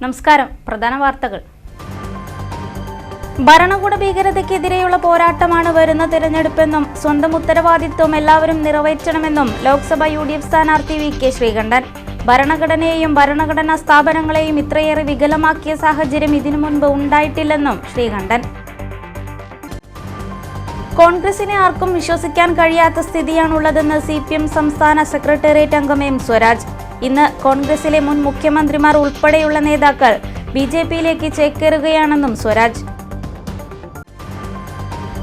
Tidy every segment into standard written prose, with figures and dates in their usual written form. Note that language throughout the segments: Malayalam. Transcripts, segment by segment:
നമസ്കാരം. പ്രധാന വാർത്തകൾ. ഭരണകൂട ഭീകരതയ്ക്കെതിരെയുള്ള പോരാട്ടമാണ് വരുന്ന തിരഞ്ഞെടുപ്പെന്നും സ്വന്തം ഉത്തരവാദിത്വം എല്ലാവരും നിറവേറ്റണമെന്നും ലോക്സഭ UDF സ്ഥാനാർത്ഥി VK ശ്രീകണ്ഠൻ. ഭരണഘടനയെയും ഭരണഘടനാ സ്ഥാപനങ്ങളെയും ഇത്രയേറെ വികലമാക്കിയ സാഹചര്യം ഇതിനു മുൻപ് ഉണ്ടായിട്ടില്ലെന്നും ശ്രീകണ്ഠൻ. കോൺഗ്രസിനെ ആർക്കും വിശ്വസിക്കാൻ കഴിയാത്ത സ്ഥിതിയാണുള്ളതെന്ന് CPM സംസ്ഥാന സെക്രട്ടേറിയറ്റ് അംഗം M സ്വരാജ്. ഇന്ന് കോൺഗ്രസിലെ മുൻ മുഖ്യമന്ത്രിമാർ ഉൾപ്പെടെയുള്ള നേതാക്കൾ BJPയിലേക്ക് ചേക്കേറുകയാണെന്നും സ്വരാജ്.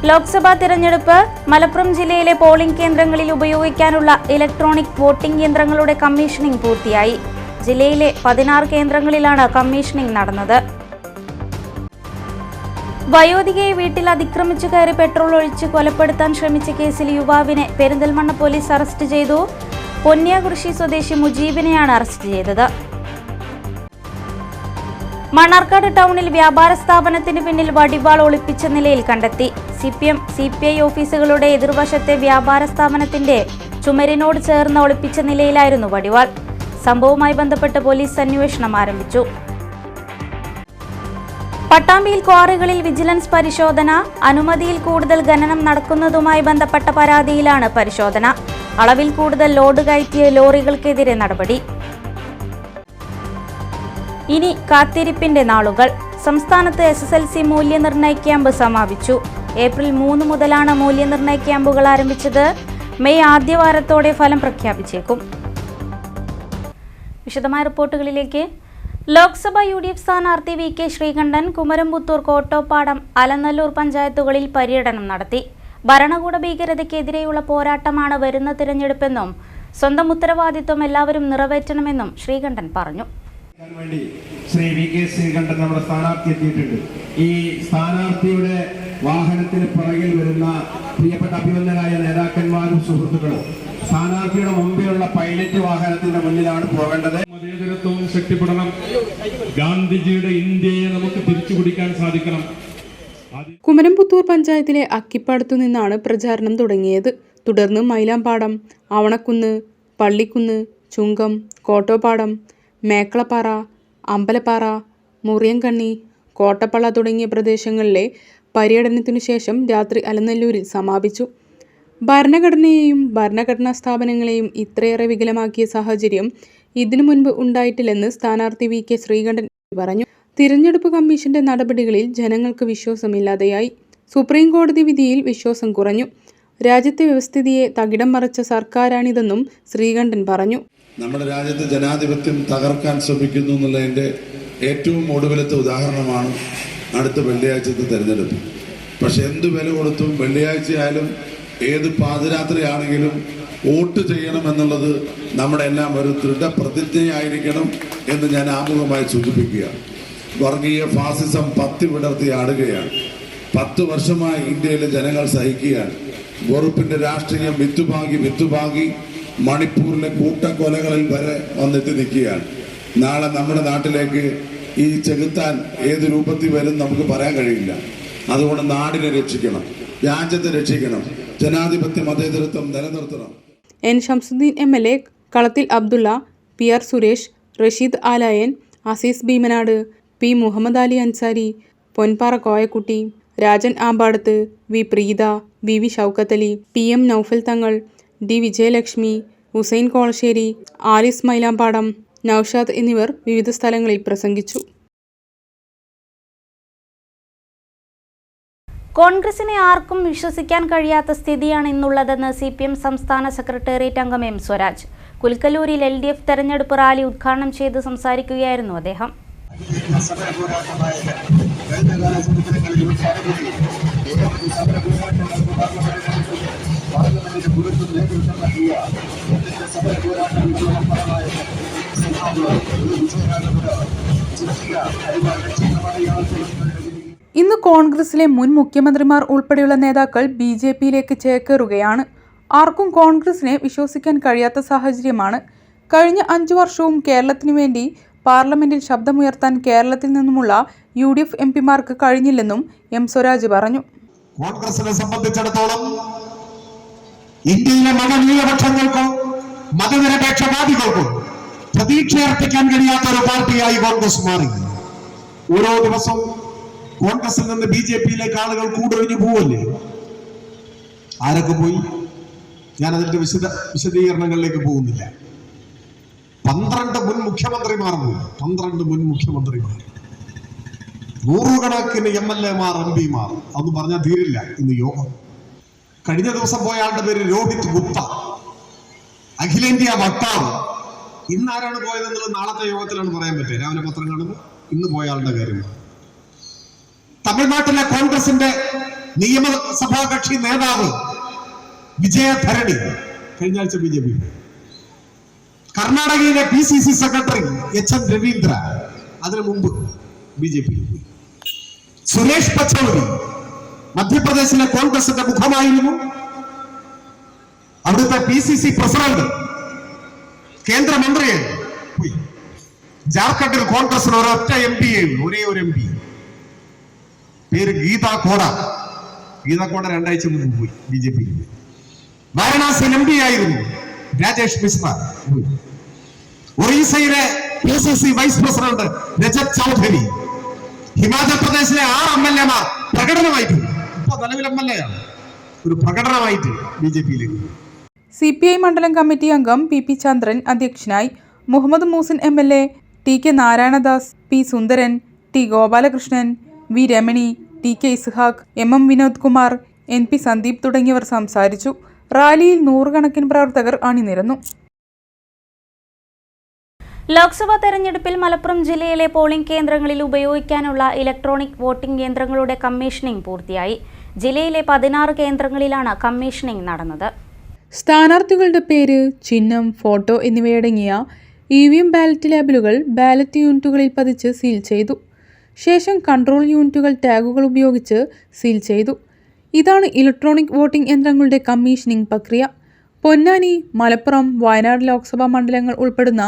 ലോക്സഭാ തിരഞ്ഞെടുപ്പ് മലപ്പുറം ജില്ലയിലെ പോളിംഗ് കേന്ദ്രങ്ങളിൽ ഉപയോഗിക്കാനുള്ള ഇലക്ട്രോണിക് വോട്ടിംഗ് യന്ത്രങ്ങളുടെ കമ്മീഷനിംഗ് പൂർത്തിയായി. ജില്ലയിലെ 16 കേന്ദ്രങ്ങളിലാണ് കമ്മീഷനിംഗ് നടന്നത്. വയോധികയെ വീട്ടിൽ അതിക്രമിച്ചു കയറി പെട്രോൾ ഒഴിച്ച് കൊലപ്പെടുത്താൻ ശ്രമിച്ച കേസിൽ യുവാവിനെ പെരിന്തൽമണ്ണ പോലീസ് അറസ്റ്റ് ചെയ്തു. പൊന്നിയാകുറിശി സ്വദേശി മുജീബിനെയാണ് അറസ്റ്റ് ചെയ്തത്. മണ്ണാർക്കാട് ടൗണിൽ വ്യാപാര സ്ഥാപനത്തിന് പിന്നിൽ വടിവാൾ ഒളിപ്പിച്ച നിലയിൽ കണ്ടെത്തി. CPM CPI ഓഫീസുകളുടെ എതിർവശത്തെ വ്യാപാര സ്ഥാപനത്തിന്റെ ചുമരിനോട് ചേർന്ന് ഒളിപ്പിച്ച നിലയിലായിരുന്നു വടിവാൾ. സംഭവവുമായി ബന്ധപ്പെട്ട് പോലീസ് അന്വേഷണം ആരംഭിച്ചു. പട്ടാമ്പിയിൽ ക്വാറികളിൽ വിജിലൻസ് പരിശോധന. അനുമതിയിൽ കൂടുതൽ ഖനനം നടക്കുന്നതുമായി ബന്ധപ്പെട്ട പരാതിയിലാണ് പരിശോധന. അളവിൽ കൂടുതൽ ലോഡ് കയറ്റിയ ലോറികൾക്കെതിരെ നടപടി. ഇനി കാത്തിരിപ്പിന്റെ നാളുകൾ. സംസ്ഥാനത്ത് SSLC മൂല്യനിർണ്ണയ ക്യാമ്പ് സമാപിച്ചു. ഏപ്രിൽ 3 മുതലാണ് മൂല്യനിർണ്ണയ ക്യാമ്പുകൾ ആരംഭിച്ചത്. മെയ് ആദ്യവാരത്തോടെ ഫലം പ്രഖ്യാപിച്ചേക്കും. വിശദമായ റിപ്പോർട്ടുകളിലേക്ക്. ലോക്സഭ UDF സ്ഥാനാർത്ഥി VK ശ്രീകണ്ഠൻ കുമരംപുത്തൂർ, കോട്ടോപ്പാടം, അലനല്ലൂർ പഞ്ചായത്തുകളിൽ പര്യടനം നടത്തി. ഭരണകൂട ഭീകരതയ്ക്കെതിരെയുള്ള പോരാട്ടമാണ് വരുന്ന തിരഞ്ഞെടുപ്പെന്നും സ്വന്തം ഉത്തരവാദിത്വം എല്ലാവരും നിറവേറ്റണമെന്നും ശ്രീകണ്ഠൻ പറഞ്ഞു. ശ്രീ VK ശ്രീകണ്ഠൻ നമ്മുടെ സ്ഥാനാർത്ഥി എത്തിയിട്ടുണ്ട്. ഈ സ്ഥാനാർത്ഥിയുടെ വാഹനത്തിന് പുറകിൽ വരുന്ന പ്രിയപ്പെട്ട അഭിനന്ദനായ നേതാക്കന്മാരും സുഹൃത്തുക്കളും സ്ഥാനാർത്ഥിയുടെ മുമ്പിലുള്ള പൈലറ്റ് വാഹനത്തിന്റെ മുന്നിലാണ് പോകേണ്ടത്. മതേതരത്വവും ശക്തിപ്പെടണം. ഗാന്ധിജിയുടെ ഇന്ത്യയെ നമുക്ക് തിരിച്ചു പിടിക്കാൻ സാധിക്കണം. കുമരംപുത്തൂർ പഞ്ചായത്തിലെ അക്കിപ്പാടത്തു നിന്നാണ് പ്രചാരണം തുടങ്ങിയത്. തുടർന്ന് മൈലാമ്പാടം, ആവണക്കുന്ന്, പള്ളിക്കുന്ന്, ചുങ്കം, കോട്ടോപ്പാടം, മേക്കളപ്പാറ, അമ്പലപ്പാറ, മുറിയൻകണ്ണി, കോട്ടപ്പള്ള തുടങ്ങിയ പ്രദേശങ്ങളിലെ പര്യടനത്തിനു ശേഷം രാത്രി അലനല്ലൂരിൽ സമാപിച്ചു. ഭരണഘടനയെയും ഭരണഘടനാ സ്ഥാപനങ്ങളെയും ഇത്രയേറെ വികലമാക്കിയ സാഹചര്യം ഇതിനു മുൻപ് ഉണ്ടായിട്ടില്ലെന്ന് സ്ഥാനാർത്ഥി VK ശ്രീകണ്ഠൻ പറഞ്ഞു. തിരഞ്ഞെടുപ്പ് കമ്മീഷന്റെ നടപടികളിൽ ജനങ്ങൾക്ക് വിശ്വാസമില്ലാതെയായി. സുപ്രീം കോടതി വിധിയിൽ വിശ്വാസം കുറഞ്ഞു. രാജ്യത്തെ വ്യവസ്ഥിതിയെ തകിടം മറിച്ച സർക്കാരാണിതെന്നും ശ്രീകണ്ഠൻ പറഞ്ഞു. നമ്മുടെ രാജ്യത്ത് ജനാധിപത്യം തകർക്കാൻ ശ്രമിക്കുന്നു എന്നുള്ളതിൻ്റെ ഏറ്റവും ഒടുവിലത്തെ ഉദാഹരണമാണ് അടുത്ത വെള്ളിയാഴ്ചത്തെ തെരഞ്ഞെടുപ്പ്. പക്ഷെ എന്ത് വില കൊടുത്തും വെള്ളിയാഴ്ചയായാലും ഏത് പാതിരാത്രിയാണെങ്കിലും വോട്ട് ചെയ്യണമെന്നുള്ളത് നമ്മുടെ എല്ലാം ഒരു ദൃഢപ്രതിജ്ഞയായിരിക്കണം എന്ന് ഞാൻ ആമുഖമായി സൂചിപ്പിക്കുക. വർഗീയ ഫാസിസം പത്തി വിടർത്തി ആടുകയാണ്. 10 വർഷമായി ഇന്ത്യയിലെ ജനങ്ങൾ സഹിക്കുകയാണ്. വെറുപ്പിന്റെ രാഷ്ട്രീയം വിത്തുപാകി മണിപ്പൂരിലെ കൂട്ടക്കൊലകളിൽ വരെ വന്നെത്തി നിൽക്കുകയാണ്. നാളെ നമ്മുടെ നാട്ടിലേക്ക് ഈ ചെകുത്താൻ ഏത് രൂപത്തിൽ വരും നമുക്ക് പറയാൻ കഴിയില്ല. അതുകൊണ്ട് നാടിനെ രക്ഷിക്കണം, രാജ്യത്തെ രക്ഷിക്കണം, ജനാധിപത്യ മതേതരത്വം നിലനിർത്തണം. N ഷംസുദ്ദീൻ MLA, കളത്തിൽ Abdulla, PR Suresh, Rasheed Alayan, Azeez Bheemanad, P Muhammad Ali Ansari, Ponpara Koyakutty, Rajan Ambadath, V Preetha, VV Shoukath Ali, PM Naufal തങ്ങൾ, D വിജയലക്ഷ്മി, ഹുസൈൻ കോളശ്ശേരി, ആലിസ് മൈലാമ്പാടം, നൌഷാദ് എന്നിവർ വിവിധ സ്ഥലങ്ങളിൽ പ്രസംഗിച്ചു. കോൺഗ്രസിനെ ആർക്കും വിശ്വസിക്കാൻ കഴിയാത്ത സ്ഥിതിയാണ് ഇന്നുള്ളതെന്ന് CPM സംസ്ഥാന സെക്രട്ടേറിയറ്റ് അംഗം M സ്വരാജ്. കുൽക്കലൂരിൽ LDF തെരഞ്ഞെടുപ്പ് റാലി ഉദ്ഘാടനം ചെയ്ത് സംസാരിക്കുകയായിരുന്നു അദ്ദേഹം. ഇന്ന് കോൺഗ്രസിലെ മുൻ മുഖ്യമന്ത്രിമാർ ഉൾപ്പെടെയുള്ള നേതാക്കൾ BJPയിലേക്ക് ചേക്കേറുകയാണ്. ആർക്കും കോൺഗ്രസിനെ വിശ്വസിക്കാൻ കഴിയാത്ത സാഹചര്യമാണ്. കഴിഞ്ഞ 5 വർഷവും കേരളത്തിനു വേണ്ടി പാർലമെന്റിൽ ശബ്ദമുയർത്താൻ കേരളത്തിൽ നിന്നുമുള്ള UDF MPമാർക്ക് കഴിഞ്ഞില്ലെന്നും M സ്വരാജ് പറഞ്ഞു. കോൺഗ്രസിനെ സംബന്ധിച്ചിടത്തോളം ഇന്ത്യയിലെ മതന്യൂനപക്ഷങ്ങൾക്കും മതനിരപേക്ഷവാദികൾക്കും പ്രതീക്ഷയർപ്പിക്കാൻ കഴിയാത്ത ഒരു പാർട്ടിയായി കോൺഗ്രസ് മാറി. ഓരോ ദിവസവും കോൺഗ്രസിൽ നിന്ന് BJP-യിലേക്ക് ആളുകൾ കൂടൊഴിഞ്ഞു പോവല്ലേ? ആരൊക്കെ പോയി? ഞാൻ അതിന്റെ വിശദീകരണങ്ങളിലേക്ക് പോകുന്നില്ല. 12 മുൻ മുഖ്യമന്ത്രിമാർ പോയി. 12 മുൻ മുഖ്യമന്ത്രിമാർ, നൂറുകണക്കിന് MLA-മാർ, MP-മാർ. അതൊന്നും പറഞ്ഞാൽ തീരില്ല ഇന്ന് യോഗം. കഴിഞ്ഞ ദിവസം പോയ ആളുടെ പേര് രോഹിത് ഗുപ്ത, അഖിലേന്ത്യാ വക്താവ്. ഇന്ന് ആരാണ് പോയതെന്നുള്ളത് നാളത്തെ യോഗത്തിലാണ് പറയാൻ പറ്റുക. രാവിലെ പത്രം കാണുമ്പോൾ ഇന്ന് പോയ ആളുടെ കാര്യമാണ്. തമിഴ്നാട്ടിലെ കോൺഗ്രസിന്റെ നിയമസഭാ കക്ഷി നേതാവ് വിജയധരണി കഴിഞ്ഞ ആഴ്ച BJP. കർണാടകയിലെ PCC സെക്രട്ടറി HN രവീന്ദ്ര അതിനു മുമ്പ് BJP. സുരേഷ് പച്ചൗരി മധ്യപ്രദേശിലെ കോൺഗ്രസിന്റെ മുഖമായിരുന്നു. അവിടുത്തെ PCC പ്രസിഡന്റ്, കേന്ദ്രമന്ത്രിയെ പോയി. ജാർഖണ്ഡിൽ കോൺഗ്രസിന് ഒരൊറ്റ MP ഒരേ ഒരു MP, പേര് ഗീതാ കോട. ഗീതാ കോട 2 ആഴ്ച മുമ്പ് പോയി BJP. വാരണാസിയിൽ MP ആയിരുന്നു രാജേഷ് മിശ്ര പോയി. ഒറീസയിലെ PCC vice president Rajat Chaudhary. Himachal പ്രദേശിലെ 6 MLA-മാർ പ്രകടനമായിട്ട്, ഇപ്പൊ നിലവിൽ MLA ആണ്, ഒരു പ്രകടനമായിട്ട് BJP-യിലേക്ക്. CPI മണ്ഡലം കമ്മിറ്റി അംഗം PP ചന്ദ്രൻ അധ്യക്ഷനായി. Muhammad Muhsin MLA, TK Narayanadas, P സുന്ദരൻ, T Gopalakrishnan, V Ramani, TK Ishaq, MM Vinod Kumar, NP Sandeep തുടങ്ങിയവർ സംസാരിച്ചു. റാലിയിൽ നൂറുകണക്കിന് പ്രവർത്തകർ അണിനിരന്നു. ലോക്സഭാ തെരഞ്ഞെടുപ്പിൽ മലപ്പുറം ജില്ലയിലെ പോളിംഗ് കേന്ദ്രങ്ങളിൽ ഉപയോഗിക്കാനുള്ള ഇലക്ട്രോണിക് വോട്ടിംഗ് യന്ത്രങ്ങളുടെ കമ്മീഷനിംഗ് പൂർത്തിയായി. ജില്ലയിലെ 16 കേന്ദ്രങ്ങളിലാണ് കമ്മീഷനിംഗ് നടന്നത്. സ്ഥാനാർത്ഥികളുടെ പേര്, ചിഹ്നം, ഫോട്ടോ എന്നിവയടങ്ങിയ EVM ബാലറ്റ് ലേബലുകൾ ബാലറ്റ് യൂണിറ്റുകളിൽ പതിച്ച് സീൽ ചെയ്തു. ശേഷം കൺട്രോൾ യൂണിറ്റുകൾ ടാഗുകൾ ഉപയോഗിച്ച് സീൽ ചെയ്തു. ഇതാണ് ഇലക്ട്രോണിക് വോട്ടിംഗ് യന്ത്രങ്ങളുടെ കമ്മീഷനിംഗ് പ്രക്രിയ. പൊന്നാനി, മലപ്പുറം, വയനാട് ലോക്സഭാ മണ്ഡലങ്ങൾ ഉൾപ്പെടുന്ന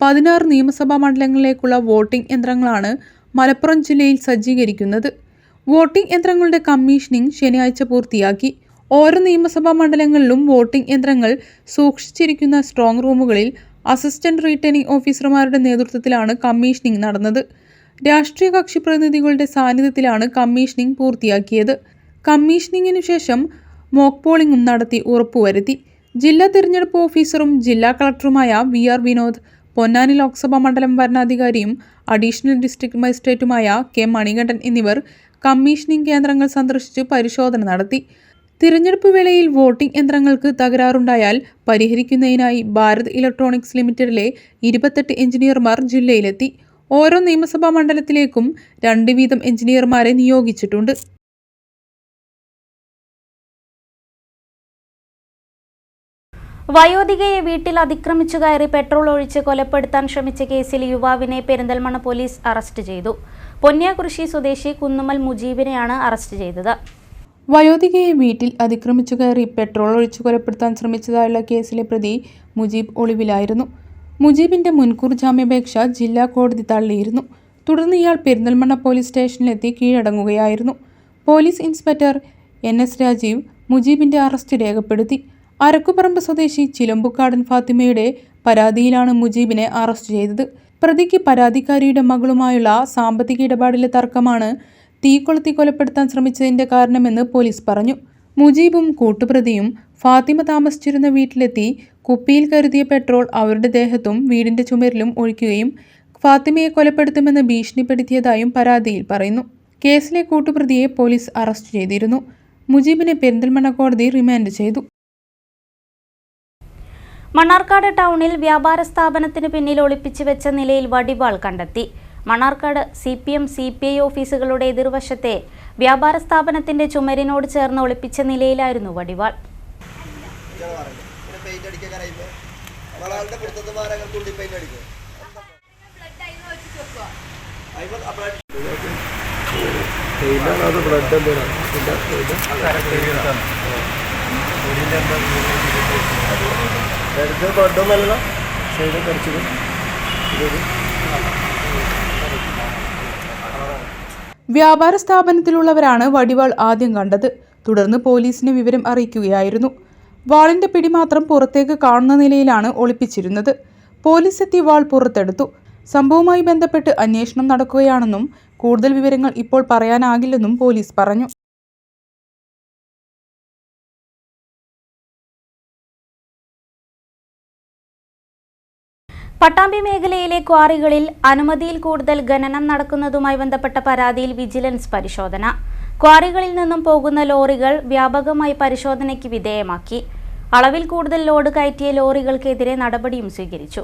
16 നിയമസഭാ മണ്ഡലങ്ങളിലേക്കുള്ള വോട്ടിംഗ് യന്ത്രങ്ങളാണ് മലപ്പുറം ജില്ലയിൽ സജ്ജീകരിക്കുന്നത്. വോട്ടിംഗ് യന്ത്രങ്ങളുടെ കമ്മീഷനിംഗ് ശനിയാഴ്ച പൂർത്തിയാക്കി. ഓരോ നിയമസഭാ മണ്ഡലങ്ങളിലും വോട്ടിംഗ് യന്ത്രങ്ങൾ സൂക്ഷിച്ചിരിക്കുന്ന സ്ട്രോങ് റൂമുകളിൽ അസിസ്റ്റന്റ് റിട്ടേണിംഗ് ഓഫീസർമാരുടെ നേതൃത്വത്തിലാണ് കമ്മീഷനിംഗ് നടന്നത്. രാഷ്ട്രീയ കക്ഷി പ്രതിനിധികളുടെ സാന്നിധ്യത്തിലാണ് കമ്മീഷനിംഗ് പൂർത്തിയാക്കിയത്. കമ്മീഷനിങ്ങിനു ശേഷം മോക്ക് പോളിംഗും നടത്തി ഉറപ്പുവരുത്തി. ജില്ലാ തിരഞ്ഞെടുപ്പ് ഓഫീസറും ജില്ലാ കളക്ടറുമായ VR വിനോദ്, പൊന്നാനി ലോക്സഭാ മണ്ഡലം വരണാധികാരിയും അഡീഷണൽ ഡിസ്ട്രിക്ട് മജിസ്ട്രേറ്റുമായ K മണികണ്ഠൻ എന്നിവർ കമ്മീഷനിംഗ് കേന്ദ്രങ്ങൾ സന്ദർശിച്ച് പരിശോധന നടത്തി. തിരഞ്ഞെടുപ്പ് വേളയിൽ വോട്ടിംഗ് യന്ത്രങ്ങൾക്ക് തകരാറുണ്ടായാൽ പരിഹരിക്കുന്നതിനായി ഭാരത് ഇലക്ട്രോണിക്സ് ലിമിറ്റഡിലെ 28 എഞ്ചിനീയർമാർ ജില്ലയിലെത്തി. ഓരോ നിയമസഭാ മണ്ഡലത്തിലേക്കും 2 വീതം എഞ്ചിനീയർമാരെ നിയോഗിച്ചിട്ടുണ്ട്. വയോധികയെ വീട്ടിൽ അതിക്രമിച്ചു കയറി പെട്രോൾ ഒഴിച്ച് കൊലപ്പെടുത്താൻ ശ്രമിച്ച കേസിൽ യുവാവിനെ പെരിന്തൽമണ്ണ പോലീസ് അറസ്റ്റ് ചെയ്തു. പൊന്നിയാകുറിശി സ്വദേശി കുന്നുമ്മൽ മുജീബിനെയാണ് അറസ്റ്റ് ചെയ്തത്. വയോധികയെ വീട്ടിൽ അതിക്രമിച്ചു കയറി പെട്രോൾ ഒഴിച്ചു കൊലപ്പെടുത്താൻ ശ്രമിച്ചതായുള്ള കേസിലെ പ്രതി മുജീബ് ഒളിവിലായിരുന്നു. മുജീബിന്റെ മുൻകൂർ ജാമ്യാപേക്ഷ ജില്ലാ കോടതി തള്ളിയിരുന്നു. തുടർന്ന് ഇയാൾ പെരിന്തൽമണ്ണ പോലീസ് സ്റ്റേഷനിലെത്തി കീഴടങ്ങുകയായിരുന്നു. പോലീസ് ഇൻസ്പെക്ടർ NS രാജീവ് മുജീബിന്റെ അറസ്റ്റ് രേഖപ്പെടുത്തി. അരക്കുപറമ്പ് സ്വദേശി ചിലമ്പുക്കാടൻ ഫാത്തിമയുടെ പരാതിയിലാണ് മുജീബിനെ അറസ്റ്റ് ചെയ്തത്. പ്രതിക്ക് പരാതിക്കാരിയുടെ മകളുമായുള്ള സാമ്പത്തിക ഇടപാടിലെ തർക്കമാണ് തീ കൊളുത്തി കൊലപ്പെടുത്താൻ ശ്രമിച്ചതിന്റെ കാരണമെന്ന് പോലീസ് പറഞ്ഞു. മുജീബും കൂട്ടുപ്രതിയും ഫാത്തിമ താമസിച്ചിരുന്ന വീട്ടിലെത്തി കുപ്പിയിൽ കരുതിയ പെട്രോൾ അവരുടെ ദേഹത്തും വീടിന്റെ ചുമരിലും ഒഴിക്കുകയും ഫാത്തിമയെ കൊലപ്പെടുത്തുമെന്ന് ഭീഷണിപ്പെടുത്തിയതായും പരാതിയിൽ പറയുന്നു. കേസിലെ കൂട്ടുപ്രതിയെ പോലീസ് അറസ്റ്റ് ചെയ്തിരുന്നു. മുജീബിനെ പെരിന്തൽമണ്ണ കോടതി റിമാൻഡ് ചെയ്തു. മണ്ണാർക്കാട് ടൗണിൽ വ്യാപാര സ്ഥാപനത്തിന് പിന്നിൽ ഒളിപ്പിച്ചു വെച്ച നിലയിൽ വടിവാൾ കണ്ടെത്തി. മണ്ണാർക്കാട് CPM CPI ഓഫീസുകളുടെ എതിർവശത്തെ വ്യാപാര സ്ഥാപനത്തിന്റെ ചുമരിനോട് ചേർന്ന് ഒളിപ്പിച്ച നിലയിലായിരുന്നു വടിവാൾ. വ്യാപാര സ്ഥാപനത്തിലുള്ളവരാണ് വടിവാൾ ആദ്യം കണ്ടത്. തുടർന്ന് പോലീസിനെ വിവരം അറിയിക്കുകയായിരുന്നു. വാളിന്റെ പിടി മാത്രം പുറത്തേക്ക് കാണുന്ന നിലയിലാണ് ഒളിപ്പിച്ചിരുന്നത്. പോലീസ് എത്തി വാൾ പുറത്തെടുത്തു. സംഭവവുമായി ബന്ധപ്പെട്ട് അന്വേഷണം നടക്കുകയാണെന്നും കൂടുതൽ വിവരങ്ങൾ ഇപ്പോൾ പറയാനാകില്ലെന്നും പോലീസ് പറഞ്ഞു. പട്ടാമ്പി മേഖലയിലെ ക്വാറികളിൽ അനുമതിയിൽ കൂടുതൽ ഖനനം നടക്കുന്നതുമായി ബന്ധപ്പെട്ട പരാതിയിൽ വിജിലൻസ് പരിശോധന. ക്വാറികളിൽ നിന്നും പോകുന്ന ലോറികൾ വ്യാപകമായി പരിശോധനയ്ക്ക് വിധേയമാക്കി. അളവിൽ കൂടുതൽ ലോഡ് കയറ്റിയ ലോറികൾക്കെതിരെ നടപടിയും സ്വീകരിച്ചു.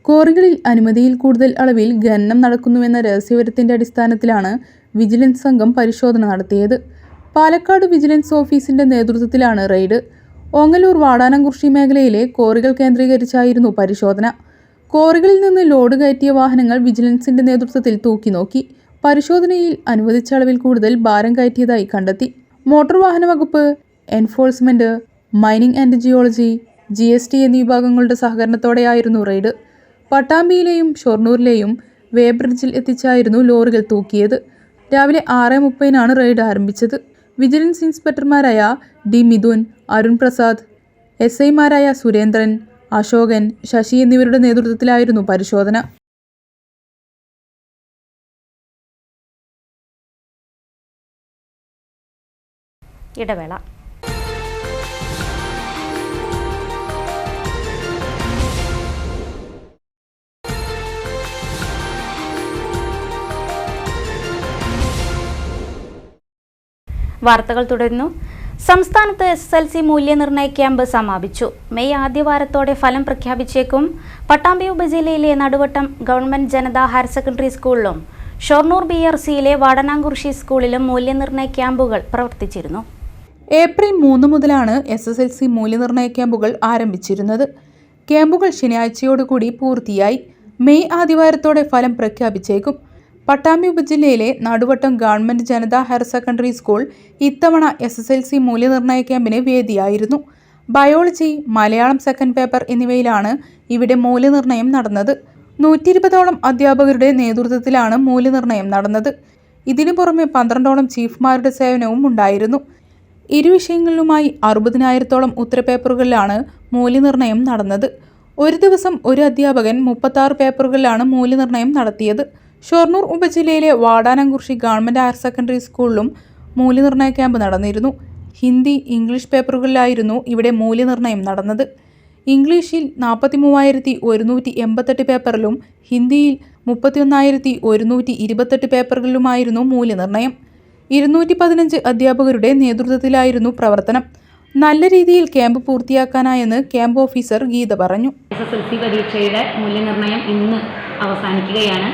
ക്വാറികളിൽ അനുമതിയിൽ കൂടുതൽ അളവിൽ ഖനനം നടക്കുന്നുവെന്ന രഹസ്യവിവരത്തിന്റെ അടിസ്ഥാനത്തിലാണ് വിജിലൻസ് സംഘം പരിശോധന നടത്തിയത്. പാലക്കാട് വിജിലൻസ് ഓഫീസിന്റെ നേതൃത്വത്തിലാണ് റെയ്ഡ്. ഓങ്ങല്ലൂർ വാടാനംകുറിശി മേഖലയിലെ ക്വാറികൾ കേന്ദ്രീകരിച്ചായിരുന്നു പരിശോധന. ക്വാറികളിൽ നിന്ന് ലോഡ് കയറ്റിയ വാഹനങ്ങൾ വിജിലൻസിന്റെ നേതൃത്വത്തിൽ തൂക്കിനോക്കി. പരിശോധനയിൽ അനുവദിച്ച അളവിൽ കൂടുതൽ ഭാരം കയറ്റിയതായി കണ്ടെത്തി. മോട്ടോർ വാഹന വകുപ്പ്, enforcement, mining and geology, GST എന്നീ വിഭാഗങ്ങളുടെ സഹകരണത്തോടെയായിരുന്നു റെയ്ഡ്. പട്ടാമ്പിയിലെയും ഷൊർണൂരിലെയും വേ ബ്രിഡ്ജിൽ എത്തിച്ചായിരുന്നു ലോറികൾ തൂക്കിയത്. രാവിലെ 6:30 റെയ്ഡ് ആരംഭിച്ചത്. വിജിലൻസ് ഇൻസ്പെക്ടർമാരായ D. മിഥുൻ, അരുൺ പ്രസാദ്, SI മാരായ സുരേന്ദ്രൻ, അശോകൻ, ശശി എന്നിവരുടെ നേതൃത്വത്തിലായിരുന്നു പരിശോധന. ഇടവേള. വാർത്തകൾ തുടരുന്നു. സംസ്ഥാനത്ത് SSLC മൂല്യനിർണ്ണയ ക്യാമ്പ് സമാപിച്ചു. മെയ് ആദ്യവാരത്തോടെ ഫലം പ്രഖ്യാപിച്ചേക്കും. പട്ടാമ്പി ഉപജില്ലയിലെ Naduvattam government Janatha higher secondary സ്കൂളിലും ഷൊർണൂർ BRCയിലെ വാടാനംകുറിശി സ്കൂളിലും മൂല്യനിർണ്ണയ ക്യാമ്പുകൾ പ്രവർത്തിച്ചിരുന്നു. ഏപ്രിൽ 3 മുതലാണ് SSLC മൂല്യനിർണ്ണയ ക്യാമ്പുകൾ ആരംഭിച്ചിരുന്നത്. ക്യാമ്പുകൾ ശനിയാഴ്ചയോടുകൂടി പൂർത്തിയായി. മെയ് ആദ്യവാരത്തോടെ ഫലം പ്രഖ്യാപിച്ചേക്കും. പട്ടാമ്പി ഉപജില്ലയിലെ Naduvattam government Janatha higher secondary school ഇത്തവണ SSLC മൂല്യനിർണ്ണയ ക്യാമ്പിന് വേദിയായിരുന്നു. ബയോളജി, മലയാളം സെക്കൻഡ് പേപ്പർ എന്നിവയിലാണ് ഇവിടെ മൂല്യനിർണ്ണയം നടന്നത്. 120ഓളം അധ്യാപകരുടെ നേതൃത്വത്തിലാണ് മൂല്യനിർണ്ണയം നടന്നത്. ഇതിനു പുറമെ 12ഓളം ചീഫ്മാരുടെ സേവനവും ഉണ്ടായിരുന്നു. ഇരു വിഷയങ്ങളിലുമായി 60,000ഓളം ഉത്തരപേപ്പറുകളിലാണ് മൂല്യനിർണ്ണയം നടന്നത്. ഒരു ദിവസം ഒരു അധ്യാപകൻ 36 പേപ്പറുകളിലാണ് മൂല്യനിർണ്ണയം നടത്തിയത്. ഷൊർണൂർ ഉപജില്ലയിലെ വാടാനംകുറിശി ഗവൺമെന്റ് ഹയർ സെക്കൻഡറി സ്കൂളിലും മൂല്യനിർണ്ണയ ക്യാമ്പ് നടന്നിരുന്നു. ഹിന്ദി, ഇംഗ്ലീഷ് പേപ്പറുകളിലായിരുന്നു ഇവിടെ മൂല്യനിർണ്ണയം നടന്നത്. ഇംഗ്ലീഷിൽ 43,188 പേപ്പറിലും ഹിന്ദിയിൽ 31,128 പേപ്പറുകളിലുമായിരുന്നു മൂല്യനിർണ്ണയം. 215 അധ്യാപകരുടെ നേതൃത്വത്തിലായിരുന്നു പ്രവർത്തനം. നല്ല രീതിയിൽ ക്യാമ്പ് പൂർത്തിയാക്കാനായെന്ന് ക്യാമ്പ് ഓഫീസർ ഗീത പറഞ്ഞു. SSLC പരീക്ഷയുടെ മൂല്യനിർണ്ണയം ഇന്ന് അവസാനിക്കുകയാണ്.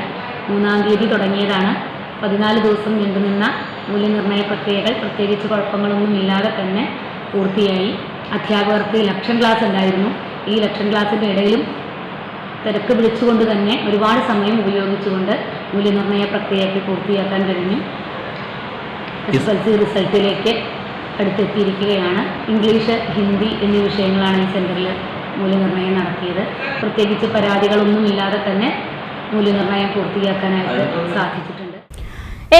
3-ാം തീയതി തുടങ്ങിയതാണ്. 14 ദിവസം നീണ്ടുനിന്ന മൂല്യനിർണ്ണയ പ്രക്രിയകൾ പ്രത്യേകിച്ച് കുഴപ്പങ്ങളൊന്നുമില്ലാതെ തന്നെ പൂർത്തിയായി. അധ്യാപകർക്ക് ലക്ഷം ക്ലാസ് ഉണ്ടായിരുന്നു. ഈ ലക്ഷം ക്ലാസ്സിൻ്റെ ഇടയിലും തിരക്ക് പിടിച്ചുകൊണ്ട് തന്നെ ഒരുപാട് സമയം ഉപയോഗിച്ചുകൊണ്ട് മൂല്യനിർണ്ണയ പ്രക്രിയയ്ക്ക് പൂർത്തിയാക്കാൻ കഴിഞ്ഞു. SSLC റിസൾട്ടിലേക്ക് അടുത്തെത്തിയിരിക്കുകയാണ്. ഇംഗ്ലീഷ്, ഹിന്ദി എന്നീ വിഷയങ്ങളാണ് ഈ സെൻറ്ററിൽ മൂല്യനിർണ്ണയം നടത്തിയത്. പ്രത്യേകിച്ച് പരാതികളൊന്നുമില്ലാതെ തന്നെ മൂല്യനിർണ്ണയം പൂർത്തിയാക്കാനായിട്ട് സാധിച്ചിട്ടുണ്ട്.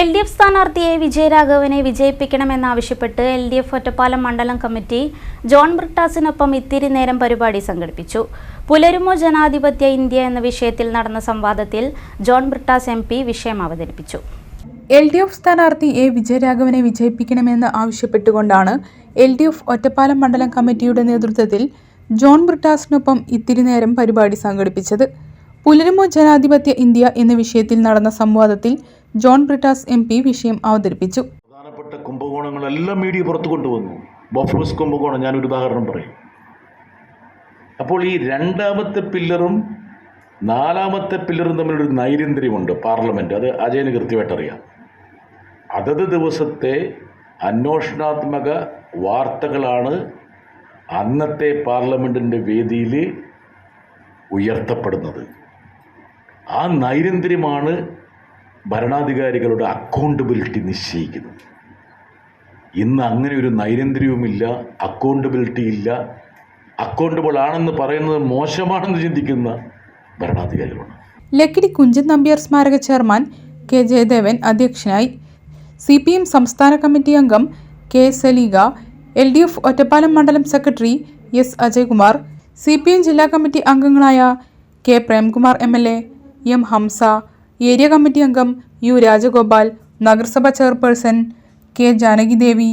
LDF സ്ഥാനാർത്ഥിയെ വിജയരാഘവനെ വിജയിപ്പിക്കണമെന്നാവശ്യപ്പെട്ട് LDF ഒറ്റപ്പാലം മണ്ഡലം കമ്മിറ്റി ജോൺ ബ്രിട്ടാസിനൊപ്പം ഇത്തിരി നേരം പരിപാടി സംഘടിപ്പിച്ചു. പുലരുമോ ജനാധിപത്യ ഇന്ത്യ എന്ന വിഷയത്തിൽ നടന്ന സംവാദത്തിൽ ജോൺ ബ്രിട്ടാസ് MP വിഷയം അവതരിപ്പിച്ചു. LDF സ്ഥാനാർത്ഥി A. വിജയരാഘവനെ വിജയിപ്പിക്കണമെന്ന് ആവശ്യപ്പെട്ടുകൊണ്ടാണ് LDF ഒറ്റപ്പാലം മണ്ഡലം കമ്മിറ്റിയുടെ നേതൃത്വത്തിൽ ജോൺ ബ്രിട്ടാസിനൊപ്പം ഇത്തിരി നേരം പരിപാടി സംഘടിപ്പിച്ചത്. പുലരുമോ ജനാധിപത്യ ഇന്ത്യ എന്ന വിഷയത്തിൽ നടന്ന സംവാദത്തിൽ ജോൺ ബ്രിട്ടാസ് MP വിഷയം അവതരിപ്പിച്ചു. പ്രധാനപ്പെട്ട കുംഭകോണങ്ങളെല്ലാം മീഡിയ പുറത്തു കൊണ്ടുവന്നു. ബോഫോഴ്സ് കുംഭകോണം ഞാനൊരു ഉദാഹരണം പറയും. അപ്പോൾ ഈ 2ാമത്തെ പില്ലറും 4ാമത്തെ പില്ലറും തമ്മിലൊരു നൈരന്തര്യമുണ്ട്. പാർലമെൻറ്റ് അത് അജയന് കൃത്യമായിട്ട് അറിയാം. അതത് ദിവസത്തെ അന്വേഷണാത്മക വാർത്തകളാണ് അന്നത്തെ പാർലമെൻറ്റിൻ്റെ വേദിയിൽ ഉയർത്തപ്പെടുന്നത്. ആ നൈരന്തര്യമാണ് ഭരണാധികാരികളുടെ അക്കൗണ്ടബിലിറ്റി നിശ്ചയിക്കുന്നത്. ഇന്ന് അങ്ങനെ ഒരു നൈരന്തര്യവുമില്ല, അക്കൗണ്ടബിലിറ്റി ഇല്ല. അക്കൗണ്ടബിൾ ആണെന്ന് പറയുന്നത് മോശമാണെന്ന് ചിന്തിക്കുന്ന ഭരണാധികാരികളാണ്. ലക്കിടി കുഞ്ചൻ നമ്പ്യാർ സ്മാരക ചെയർമാൻ K. ജയദേവൻ അധ്യക്ഷനായി. CPM സംസ്ഥാന കമ്മിറ്റി അംഗം K. സലീഗ, LDF ഒറ്റപ്പാലം മണ്ഡലം സെക്രട്ടറി S. അജയ്കുമാർ, CPM ജില്ലാ കമ്മിറ്റി അംഗങ്ങളായ K. Premkumar MLA, M. Hamsa, area committee അംഗം യു രാജഗോപാൽ, നഗരസഭ chairperson K Janakidevi,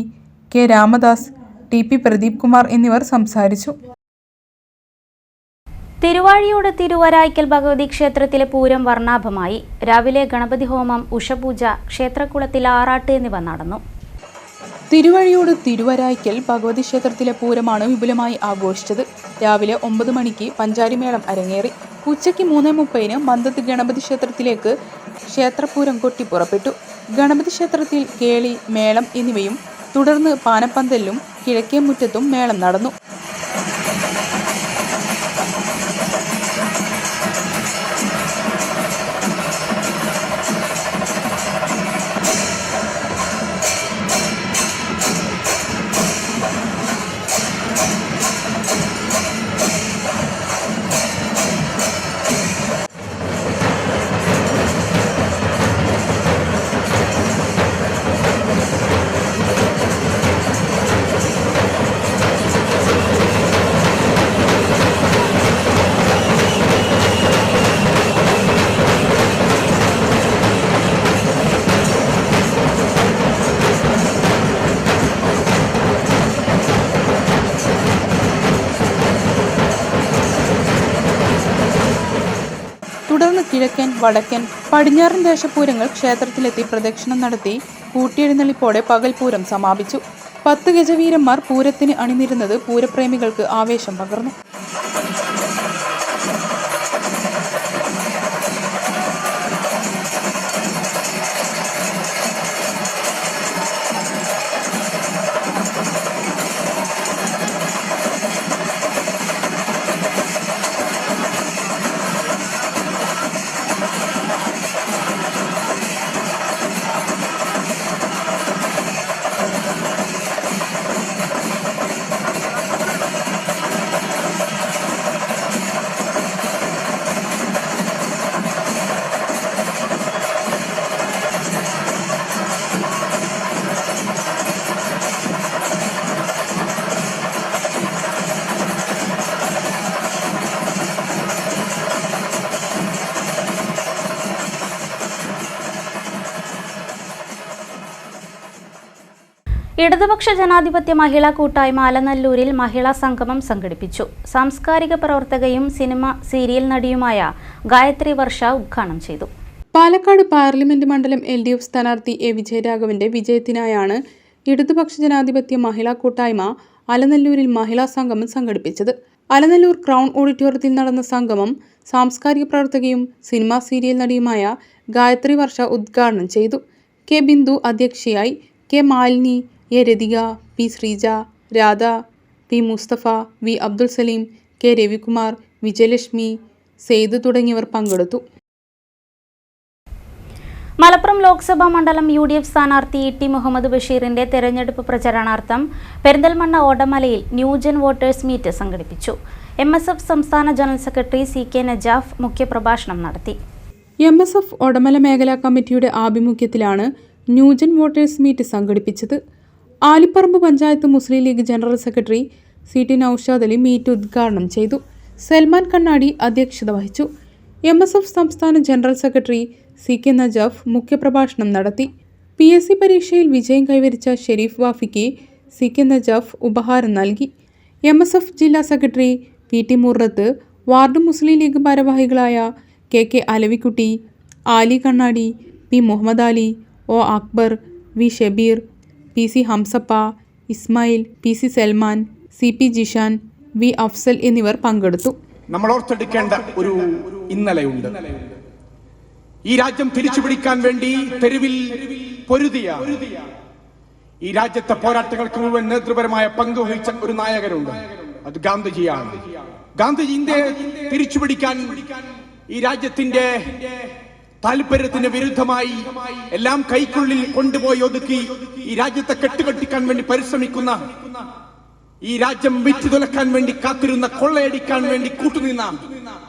K Ramadas, T P. Pradeep Kumar എന്നിവർ സംസാരിച്ചു. തിരുവാഴിയോട് തിരുവരായ്ക്കൽ ഭഗവതി ക്ഷേത്രത്തിലെ പൂരം വർണ്ണാഭമായി. രാവിലെ ഗണപതി ഹോമം, ഉഷപൂജ, ക്ഷേത്രക്കുളത്തിൽ ആറാട്ട് എന്നിവ നടന്നു. തിരുവഴിയോട് തിരുവരായ്ക്കൽ ഭഗവതി ക്ഷേത്രത്തിലെ പൂരമാണ് വിപുലമായി ആഘോഷിച്ചത്. രാവിലെ 9 മണിക്ക് പഞ്ചാരിമേളം അരങ്ങേറി. ഉച്ചയ്ക്ക് 3:30 മന്ദത്ത് ഗണപതി ക്ഷേത്രത്തിലേക്ക് ക്ഷേത്രപൂരം കൊട്ടിപ്പുറപ്പെട്ടു. ഗണപതി ക്ഷേത്രത്തിൽ കേളി, മേളം എന്നിവയും തുടർന്ന് പാനപ്പന്തലിലും കിഴക്കേ മുറ്റത്തും മേളം നടന്നു. തുടർന്ന് കിഴക്കൻ, വടക്കൻ, പടിഞ്ഞാറൻ ദേശപൂരങ്ങൾ ക്ഷേത്രത്തിലെത്തി പ്രദക്ഷിണം നടത്തി കൂട്ടിയെഴുന്നള്ളിപ്പോടെ പകൽപൂരം സമാപിച്ചു. 10 ഗജവീരന്മാർ പൂരത്തിന് അണിനിരുന്നത് പൂരപ്രേമികൾക്ക് ആവേശം പകർന്നു. ഇടതുപക്ഷ ജനാധിപത്യ മഹിളാ കൂട്ടായ്മ അലനല്ലൂരിൽ മഹിളാ സംഗമം സംഘടിപ്പിച്ചു. സാംസ്കാരിക പ്രവർത്തകയും സിനിമ സീരിയൽ നടിയുമായ ഗായത്രി വർഷ ഉദ്ഘാടനം ചെയ്തു. പാലക്കാട് പാർലമെന്റ് മണ്ഡലം LDF സ്ഥാനാർത്ഥി എ വിജയരാഘവന്റെ വിജയത്തിനായാണ് ഇടതുപക്ഷ ജനാധിപത്യ മഹിളാ കൂട്ടായ്മ അലനല്ലൂരിൽ മഹിളാ സംഗമം സംഘടിപ്പിച്ചത്. അലനല്ലൂർ ക്രൗൺ ഓഡിറ്റോറിയത്തിൽ നടന്ന സംഗമം സാംസ്കാരിക പ്രവർത്തകയും സിനിമ സീരിയൽ നടിയുമായ ഗായത്രി വർഷ ഉദ്ഘാടനം ചെയ്തു. കെ ബിന്ദു അധ്യക്ഷയായി. K Malini, A Rathika, P Sreeja, Radha, P Musthafa, V Abdul Saleem, K Ravikumar, Vijayalakshmi, Sayed തുടങ്ങിയവർ പങ്കെടുത്തു. മലപ്പുറം ലോക്സഭാ മണ്ഡലം UDF സ്ഥാനാർത്ഥി ടി മുഹമ്മദ് ബഷീറിന്റെ തെരഞ്ഞെടുപ്പ് പ്രചരണാർത്ഥം പെരിന്തൽമണ്ണ ഓടമലയിൽ ന്യൂജൻ വോട്ടേഴ്സ് മീറ്റ് സംഘടിപ്പിച്ചു. MSF സംസ്ഥാന ജനറൽ സെക്രട്ടറി CK നജാഫ് മുഖ്യപ്രഭാഷണം നടത്തി. MSF ഓടമല മേഖലാ കമ്മിറ്റിയുടെ ആഭിമുഖ്യത്തിലാണ് ന്യൂജൻ വോട്ടേഴ്സ് മീറ്റ് സംഘടിപ്പിച്ചത്. Alipparamba panchayat Muslim League general secretary CT Noushad Ali meet ഉദ്ഘാടനം ചെയ്തു. സൽമാൻ കണ്ണാടി അധ്യക്ഷത വഹിച്ചു. MSF സംസ്ഥാന ജനറൽ സെക്രട്ടറി CK നജാഫ് മുഖ്യപ്രഭാഷണം നടത്തി. PSC പരീക്ഷയിൽ വിജയം കൈവരിച്ച ഷെരീഫ് വാഫിക്ക് CK നജാഫ് ഉപഹാരം നൽകി. MSF ജില്ലാ സെക്രട്ടറി PT മുറത്ത്, വാർഡ് മുസ്ലിം ലീഗ് ഭാരവാഹികളായ KK അലവിക്കുട്ടി, ആലി കണ്ണാടി, P Muhammad Ali, O Akbar, V Shabeer, PC Hamsappa, Ismail, PC Salman, CP Jishan, V Afsal എന്നിവർ പങ്കെടുത്തു. നമ്മൾ ഓർത്തെടുക്കേണ്ട ഒരു ഇന്നലെയുണ്ട്. ഈ രാജ്യം തിരിച്ചുപിടിക്കാൻ വേണ്ടി തെരുവിൽ പൊരുതിയ, ഈ രാജ്യത്തെ പോരാട്ടങ്ങൾക്ക് മുഴുവൻ നേതൃപരമായ പങ്ക് വഹിച്ച ഒരു നായകനുണ്ട്. അത് ഗാന്ധിജിയാണ്. ഗാന്ധിജി ഇന്ത്യയെ തിരിച്ചുപിടിക്കാൻ ഈ രാജ്യത്തിന്റെ താല്പര്യത്തിന് വിരുദ്ധമായി എല്ലാം കൈക്കുള്ളിൽ കൊണ്ടുപോയി ഒതുക്കി ഈ രാജ്യത്തെ കെട്ടുകെട്ടിക്കാൻ വേണ്ടി പരിശ്രമിക്കുന്ന, ഈ രാജ്യം വിറ്റുതുലക്കാൻ വേണ്ടി കാത്തിരുന്ന, കൊള്ളയടിക്കാൻ വേണ്ടി കൂട്ടുനിന്ന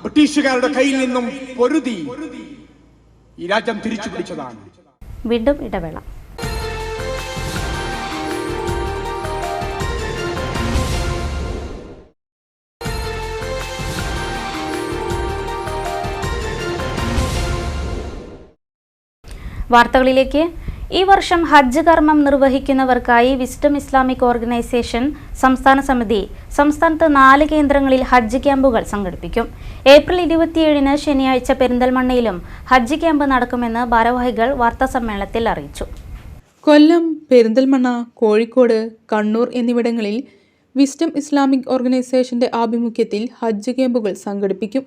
ബ്രിട്ടീഷുകാരുടെ കയ്യിൽ നിന്നും പൊരുതി ഈ രാജ്യം തിരിച്ചു പിടിച്ചതാണ്. വീണ്ടും ഇടവേള. വാർത്തകളിലേക്ക്. ഈ വർഷം ഹജ്ജ് കർമ്മം നിർവഹിക്കുന്നവർക്കായി വിസ്ഡം ഇസ്ലാമിക് ഓർഗനൈസേഷൻ സംസ്ഥാന സമിതി സംസ്ഥാനത്ത് 4 കേന്ദ്രങ്ങളിൽ ഹജ്ജ് ക്യാമ്പുകൾ സംഘടിപ്പിക്കും. ഏപ്രിൽ 27-ന് ശനിയാഴ്ച പെരിന്തൽമണ്ണയിലും ഹജ്ജ് ക്യാമ്പ് നടക്കുമെന്ന് ഭാരവാഹികൾ വാർത്താസമ്മേളനത്തിൽ അറിയിച്ചു. കൊല്ലം, പെരിന്തൽമണ്ണ, കോഴിക്കോട്, കണ്ണൂർ എന്നിവിടങ്ങളിൽ വിസ്ഡം ഇസ്ലാമിക് ഓർഗനൈസേഷന്റെ ആഭിമുഖ്യത്തിൽ ഹജ്ജ് ക്യാമ്പുകൾ സംഘടിപ്പിക്കും.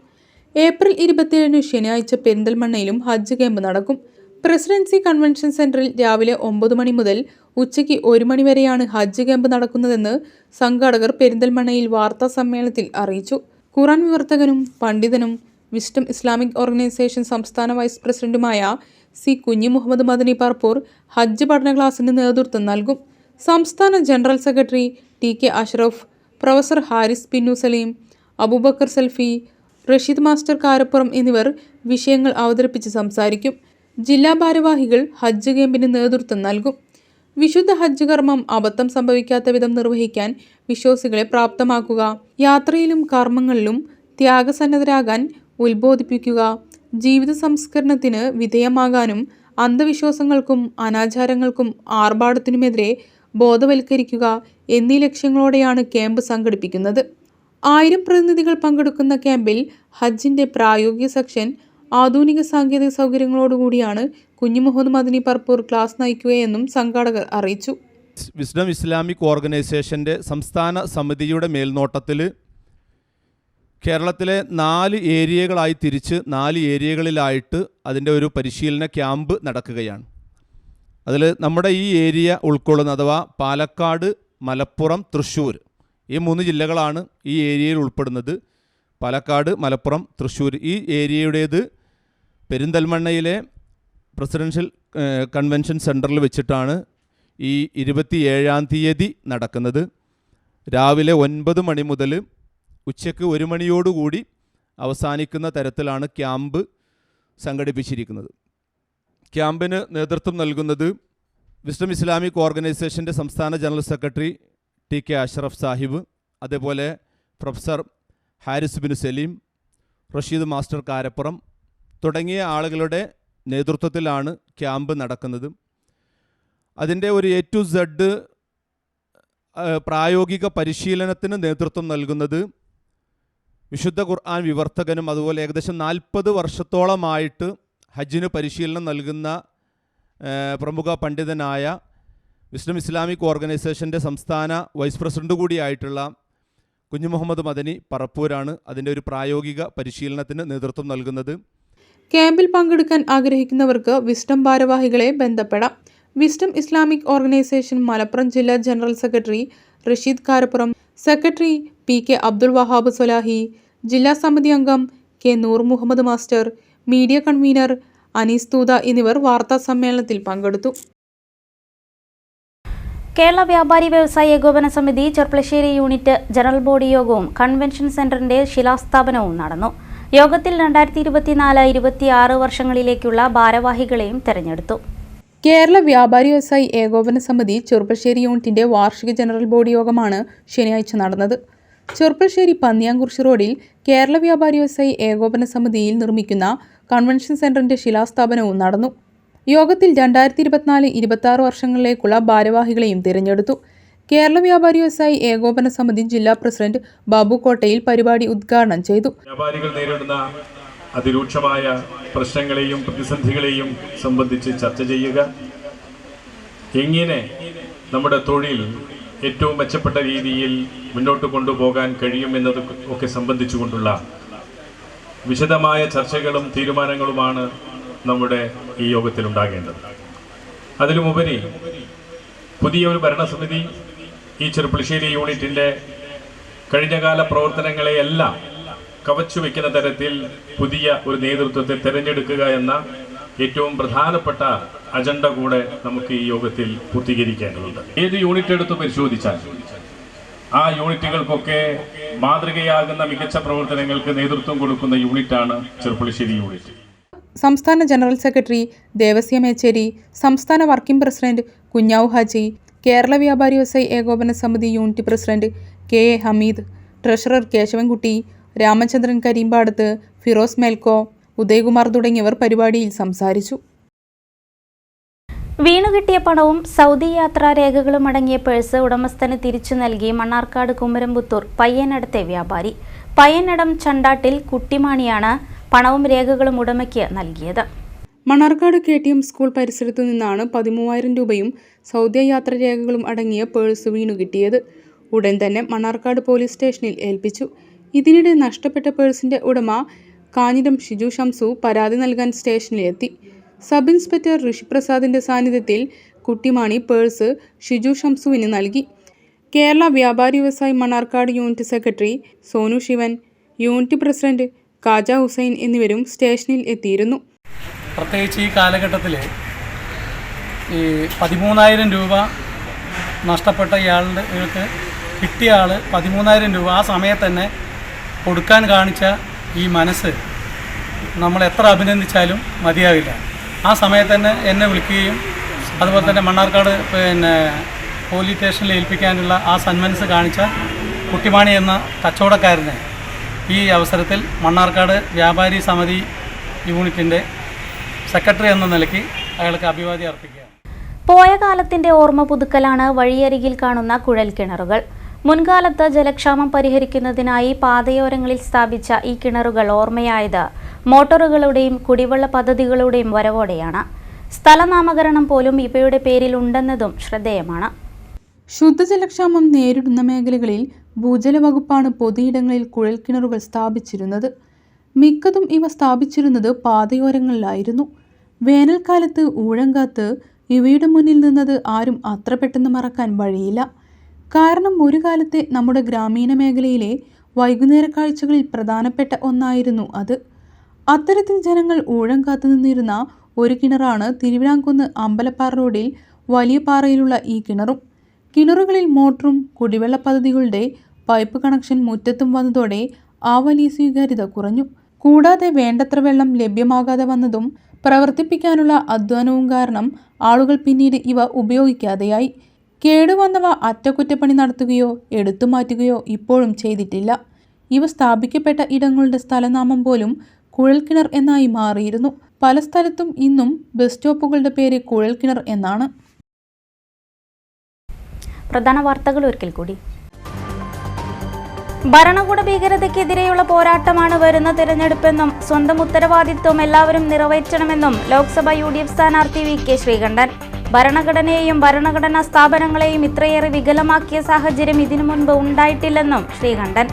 ഏപ്രിൽ 27-ന് ശനിയാഴ്ച പെരിന്തൽമണ്ണയിലും ഹജ്ജ് ക്യാമ്പ് നടക്കും. പ്രസിഡൻസി കൺവെൻഷൻ സെന്ററിൽ രാവിലെ 9 മണി മുതൽ ഉച്ചയ്ക്ക് 1 മണി വരെയാണ് ഹജ്ജ് ക്യാമ്പ് നടക്കുന്നതെന്ന് സംഘാടകർ പെരിന്തൽമണ്ണയിൽ വാർത്താ സമ്മേളനത്തിൽ അറിയിച്ചു. ഖുർആൻ വിവർത്തകനും പണ്ഡിതനും വിസ്ഡം ഇസ്ലാമിക് ഓർഗനൈസേഷൻ സംസ്ഥാന വൈസ് പ്രസിഡന്റുമായ സി കുഞ്ഞി മുഹമ്മദ് മദനി പറപ്പൂർ ഹജ്ജ് പഠന ക്ലാസിന് നേതൃത്വം നൽകും. സംസ്ഥാന general secretary T K. Ashraf, professor Haris Binnu Saleem, Abubakar Salfi, Rasheed master Karappuram എന്നിവർ വിഷയങ്ങൾ അവതരിപ്പിച്ച് സംസാരിക്കും. ജില്ലാ ഭാരവാഹികൾ ഹജ്ജ് ക്യാമ്പിന് നേതൃത്വം നൽകും. വിശുദ്ധ ഹജ്ജ് കർമ്മം അബദ്ധം സംഭവിക്കാത്ത വിധം നിർവഹിക്കാൻ വിശ്വാസികളെ പ്രാപ്തമാക്കുക, യാത്രയിലും കർമ്മങ്ങളിലും ത്യാഗസന്നദ്ധരാകാൻ ഉത്ബോധിപ്പിക്കുക, ജീവിത സംസ്കരണത്തിന് വിധേയമാകാനും അന്ധവിശ്വാസങ്ങൾക്കും അനാചാരങ്ങൾക്കും ആർഭാടത്തിനുമെതിരെ ബോധവൽക്കരിക്കുക എന്നീ ലക്ഷ്യങ്ങളോടെയാണ് ക്യാമ്പ് സംഘടിപ്പിക്കുന്നത്. 1000 പ്രതിനിധികൾ പങ്കെടുക്കുന്ന ക്യാമ്പിൽ ഹജ്ജിന്റെ പ്രായോഗിക സെക്ഷൻ ആധുനിക സാങ്കേതിക സൗകര്യങ്ങളോടുകൂടിയാണ് കുഞ്ഞി മുഹമ്മദ് മദനി പറപ്പൂർ ക്ലാസ് നയിക്കുകയെന്നും സംഘാടകർ അറിയിച്ചു. വിസ്ഡം ഇസ്ലാമിക് ഓർഗനൈസേഷൻ്റെ സംസ്ഥാന സമിതിയുടെ മേൽനോട്ടത്തിൽ കേരളത്തിലെ 4 ഏരിയകളായി തിരിച്ച് 4 ഏരിയകളിലായിട്ട് അതിൻ്റെ ഒരു പരിശീലന ക്യാമ്പ് നടക്കുകയാണ്. അതിൽ നമ്മുടെ ഈ ഏരിയ ഉൾക്കൊള്ളുന്ന അഥവാ പാലക്കാട്, മലപ്പുറം, തൃശ്ശൂർ ഈ 3 ജില്ലകളാണ് ഈ ഏരിയയിൽ ഉൾപ്പെടുന്നത്. പാലക്കാട്, മലപ്പുറം, തൃശ്ശൂർ ഈ ഏരിയയുടേത് പെരിന്തൽമണ്ണയിലെ പ്രസിഡൻഷ്യൽ കൺവെൻഷൻ സെൻറ്ററിൽ വെച്ചിട്ടാണ് ഈ 27-ാം തീയതി നടക്കുന്നത്. രാവിലെ 9 മണി മുതൽ ഉച്ചയ്ക്ക് 1 മണിയോടുകൂടി അവസാനിക്കുന്ന തരത്തിലാണ് ക്യാമ്പ് സംഘടിപ്പിച്ചിരിക്കുന്നത്. ക്യാമ്പിന് നേതൃത്വം നൽകുന്നത് വിസ്ഡം ഇസ്ലാമിക് ഓർഗനൈസേഷൻ്റെ സംസ്ഥാന general secretary T K. Ashraf Sahib, അതേപോലെ പ്രൊഫസർ ഹാരിസ് ബിൻ സലീം, റഷീദ് മാസ്റ്റർ കാരപ്പുറം തുടങ്ങിയ ആളുകളുടെ നേതൃത്വത്തിലാണ് ക്യാമ്പ് നടക്കുന്നത്. അതിൻ്റെ ഒരു A to Z പ്രായോഗിക പരിശീലനത്തിന് നേതൃത്വം നൽകുന്നത് വിശുദ്ധ ഖുർആൻ വിവർത്തകനും അതുപോലെ ഏകദേശം 40 വർഷത്തോളമായിട്ട് ഹജ്ജിന് പരിശീലനം നൽകുന്ന പ്രമുഖ പണ്ഡിതനായ വിസ്ഡം ഇസ്ലാമിക് ഓർഗനൈസേഷൻ്റെ സംസ്ഥാന വൈസ് പ്രസിഡന്റ് കൂടിയായിട്ടുള്ള കുഞ്ഞി മുഹമ്മദ് മദനി പറപ്പൂരാണ് അതിൻ്റെ ഒരു പ്രായോഗിക പരിശീലനത്തിന് നേതൃത്വം നൽകുന്നത്. ക്യാമ്പിൽ പങ്കെടുക്കാൻ ആഗ്രഹിക്കുന്നവർക്ക് വിസ്ഡം ഭാരവാഹികളെ ബന്ധപ്പെടാം. വിസ്ഡം ഇസ്ലാമിക് ഓർഗനൈസേഷൻ മലപ്പുറം ജില്ലാ general secretary Rasheed Karappuram, secretary P.K. Abdul Wahab Solahi, ജില്ലാ സമിതി അംഗം K. Noor Muhammad master, media convener Anees Thootha എന്നിവർ വാർത്താ സമ്മേളനത്തിൽ പങ്കെടുത്തു. കേരള വ്യാപാരി വ്യവസായ ഏകോപന സമിതി ചെർപ്പളശ്ശേരി യൂണിറ്റ് ജനറൽ ബോഡി യോഗവും കൺവെൻഷൻ സെന്ററിന്റെ ശിലാസ്ഥാപനവും നടന്നു. യോഗത്തിൽ 2024-26 വർഷങ്ങളിലേക്കുള്ള ഭാരവാഹികളെയും തെരഞ്ഞെടുത്തു. കേരള വ്യാപാരി വ്യവസായി ഏകോപന സമിതി ചെർപ്പളശ്ശേരി യൂണിറ്റിന്റെ വാർഷിക ജനറൽ ബോഡി യോഗമാണ് ശനിയാഴ്ച നടന്നത്. ചെർപ്പളശ്ശേരി പന്നിയാംകുറിശി റോഡിൽ കേരള വ്യാപാരി വ്യവസായി ഏകോപന സമിതിയിൽ നിർമ്മിക്കുന്ന കൺവെൻഷൻ സെന്ററിന്റെ ശിലാസ്ഥാപനവും നടന്നു. യോഗത്തിൽ 2024-26 വർഷങ്ങളിലേക്കുള്ള ഭാരവാഹികളെയും തിരഞ്ഞെടുത്തു. കേരള വ്യാപാരി വ്യവസായി ഏകോപന സമിതി ജില്ലാ പ്രസിഡന്റ് ബാബു കോട്ടയിൽ പരിപാടി ഉദ്ഘാടനം ചെയ്തു. വ്യാപാരികൾ നേരിടുന്ന അതിരൂക്ഷമായ പ്രശ്നങ്ങളെയും പ്രതിസന്ധികളെയും സംബന്ധിച്ച് ചർച്ച ചെയ്യുക, എങ്ങനെ നമ്മുടെ തൊഴിൽ ഏറ്റവും മെച്ചപ്പെട്ട രീതിയിൽ മുന്നോട്ട് കൊണ്ടുപോകാൻ കഴിയുമെന്നത് ഒക്കെ സംബന്ധിച്ചുകൊണ്ടുള്ള വിശദമായ ചർച്ചകളും തീരുമാനങ്ങളുമാണ് നമ്മുടെ ഈ യോഗത്തിലുണ്ടാകേണ്ടത്. അതിലുമുപരി പുതിയൊരു ഭരണസമിതി ഈ ചെർപ്പളശ്ശേരി യൂണിറ്റിൻ്റെ കഴിഞ്ഞകാല പ്രവർത്തനങ്ങളെയെല്ലാം കവച്ചു വയ്ക്കുന്ന തരത്തിൽ പുതിയ ഒരു നേതൃത്വത്തെ തിരഞ്ഞെടുക്കുക എന്ന ഏറ്റവും പ്രധാനപ്പെട്ട അജണ്ട കൂടെ നമുക്ക് ഈ യോഗത്തിൽ പൂർത്തീകരിക്കേണ്ടതുണ്ട്. ഏത് യൂണിറ്റ് എടുത്ത് പരിശോധിച്ചാൽ ആ യൂണിറ്റുകൾക്കൊക്കെ മാതൃകയാകുന്ന മികച്ച പ്രവർത്തനങ്ങൾക്ക് നേതൃത്വം കൊടുക്കുന്ന യൂണിറ്റാണ് ചെർപ്പളശ്ശേരി യൂണിറ്റ്. സംസ്ഥാന ജനറൽ സെക്രട്ടറി ദേവസ്യ മേച്ചേരി, സംസ്ഥാന വർക്കിംഗ് പ്രസിഡന്റ് കുഞ്ഞാവു ഹാജി, കേരള വ്യാപാരി വ്യവസായി ഏകോപന സമിതി unit president K. A. Hameed, treasurer Keshavankutty, Ramachandran Kareempadath, Firos Melko, Udayakumar തുടങ്ങിയവർ പരിപാടിയിൽ സംസാരിച്ചു. വീണുകിട്ടിയ പണവും സൗദി യാത്രാ രേഖകളും അടങ്ങിയ പേഴ്സ് ഉടമസ്ഥന് തിരിച്ചു നൽകി മണ്ണാർക്കാട് കുമരംപുത്തൂർ പയ്യനടത്തെ വ്യാപാരി. പയ്യനടം ചണ്ടാട്ടിൽ കുട്ടിമാണിയാണ് പണവും രേഖകളും ഉടമയ്ക്ക് നൽകിയത്. മണ്ണാർക്കാട് KTM സ്കൂൾ പരിസരത്തു നിന്നാണ് 13,000 രൂപയും സൗദി യാത്രാ രേഖകളും അടങ്ങിയ പേഴ്സ് വീണുകിട്ടിയത്. ഉടൻ തന്നെ മണ്ണാർക്കാട് പോലീസ് സ്റ്റേഷനിൽ ഏൽപ്പിച്ചു. ഇതിനിടെ നഷ്ടപ്പെട്ട പേഴ്സിന്റെ ഉടമ കാഞ്ഞിരം ഷിജു ഷംസു പരാതി നൽകാൻ സ്റ്റേഷനിലെത്തി. സബ് ഇൻസ്പെക്ടർ ഋഷിപ്രസാദിന്റെ സാന്നിധ്യത്തിൽ കുട്ടിമാണി പേഴ്സ് ഷിജു ഷംസുവിന് നൽകി. കേരള വ്യാപാരി വ്യവസായി Mannarkkad unit secretary Sonu Sivan, unit president Kaja Hussain എന്നിവരും സ്റ്റേഷനിൽ എത്തിയിരുന്നു. പ്രത്യേകിച്ച് ഈ കാലഘട്ടത്തിൽ ഈ 13,000 രൂപ നഷ്ടപ്പെട്ട ഇയാൾക്ക് കിട്ടിയ ആൾ 13,000 രൂപ ആ സമയത്ത് തന്നെ കൊടുക്കാൻ കാണിച്ച ഈ മനസ്സ് നമ്മൾ എത്ര അഭിനന്ദിച്ചാലും മതിയാവില്ല. ആ സമയത്ത് തന്നെ എന്നെ വിളിക്കുകയും അതുപോലെ തന്നെ മണ്ണാർക്കാട് പോലീസ് സ്റ്റേഷനിൽ ഏൽപ്പിക്കാനുള്ള ആ സന്മനസ് കാണിച്ച കുട്ടിമാണി എന്ന കച്ചവടക്കാരനെ ഈ അവസരത്തിൽ മണ്ണാർക്കാട് വ്യാപാരി സമിതി യൂണിറ്റിൻ്റെ സെക്രട്ടറി എന്ന നിലയ്ക്ക് അയാൾക്ക് അഭിവാദ്യം അർപ്പിക്കുക. പോയ കാലത്തിന്റെ ഓർമ്മ പുതുക്കലാണ് വഴിയരികിൽ കാണുന്ന കുഴൽക്കിണറുകൾ. മുൻകാലത്ത് ജലക്ഷാമം പരിഹരിക്കുന്നതിനായി പാതയോരങ്ങളിൽ സ്ഥാപിച്ച ഈ കിണറുകൾ ഓർമ്മയായത് മോട്ടോറുകളുടെയും കുടിവെള്ള പദ്ധതികളുടെയും വരവോടെയാണ്. സ്ഥലനാമകരണം പോലും ഇവയുടെ പേരിൽ ഉണ്ടെന്നതും ശ്രദ്ധേയമാണ്. ശുദ്ധജലക്ഷാമം നേരിടുന്ന മേഖലകളിൽ ഭൂജല വകുപ്പാണ് പൊതുയിടങ്ങളിൽ കുഴൽക്കിണറുകൾ സ്ഥാപിച്ചിരുന്നത്. മിക്കതും ഇവ സ്ഥാപിച്ചിരുന്നത് പാതയോരങ്ങളിലായിരുന്നു. വേനൽക്കാലത്ത് ഊഴങ്കാത്ത് ഇവയുടെ മുന്നിൽ നിന്നത് ആരും അത്ര പെട്ടെന്ന് മറക്കാൻ വഴിയില്ല. കാരണം ഒരു കാലത്തെ നമ്മുടെ ഗ്രാമീണ മേഖലയിലെ വൈകുന്നേര കാഴ്ചകളിൽ പ്രധാനപ്പെട്ട ഒന്നായിരുന്നു അത്. അത്തരത്തിൽ ജനങ്ങൾ ഊഴം കാത്തു നിന്നിരുന്ന ഒരു കിണറാണ് തിരുവിഴാംകുന്ന് അമ്പലപ്പാറ റോഡിൽ വലിയ പാറയിലുള്ള ഈ കിണറും. കിണറുകളിൽ മോട്ടറും കുടിവെള്ള പദ്ധതികളുടെ പൈപ്പ് കണക്ഷൻ മുറ്റത്തും വന്നതോടെ ആ വലിയ സ്വീകാര്യത കുറഞ്ഞു. കൂടാതെ വേണ്ടത്ര വെള്ളം ലഭ്യമാകാതെ വന്നതും പ്രവർത്തിപ്പിക്കാനുള്ള അധ്വാനവും കാരണം ആളുകൾ പിന്നീട് ഇവ ഉപയോഗിക്കാതെയായി. കേടുവന്നവ അറ്റകുറ്റപ്പണി നടത്തുകയോ എടുത്തുമാറ്റുകയോ ഇപ്പോഴും ചെയ്തിട്ടില്ല. ഇവ സ്ഥാപിക്കപ്പെട്ട ഇടങ്ങളുടെ സ്ഥലനാമം പോലും കുഴൽക്കിണർ എന്നായി മാറിയിരുന്നു. പല സ്ഥലത്തും ഇന്നും ബസ് സ്റ്റോപ്പുകളുടെ പേര് കുഴൽക്കിണർ എന്നാണ്. പ്രധാന വാർത്തകൾ ഒരിക്കൽ കൂടി. ഭരണകൂട ഭീകരതയ്ക്കെതിരെയുള്ള പോരാട്ടമാണ് വരുന്ന തിരഞ്ഞെടുപ്പെന്നും സ്വന്തം ഉത്തരവാദിത്വം എല്ലാവരും നിറവേറ്റണമെന്നും ലോക്സഭ UDF സ്ഥാനാർത്ഥി VK ശ്രീകണ്ഠൻ. ഭരണഘടനയെയും ഭരണഘടനാ സ്ഥാപനങ്ങളെയും ഇത്രയേറെ വികലമാക്കിയ സാഹചര്യം ഇതിനു മുൻപ് ഉണ്ടായിട്ടില്ലെന്നും ശ്രീകണ്ഠൻ.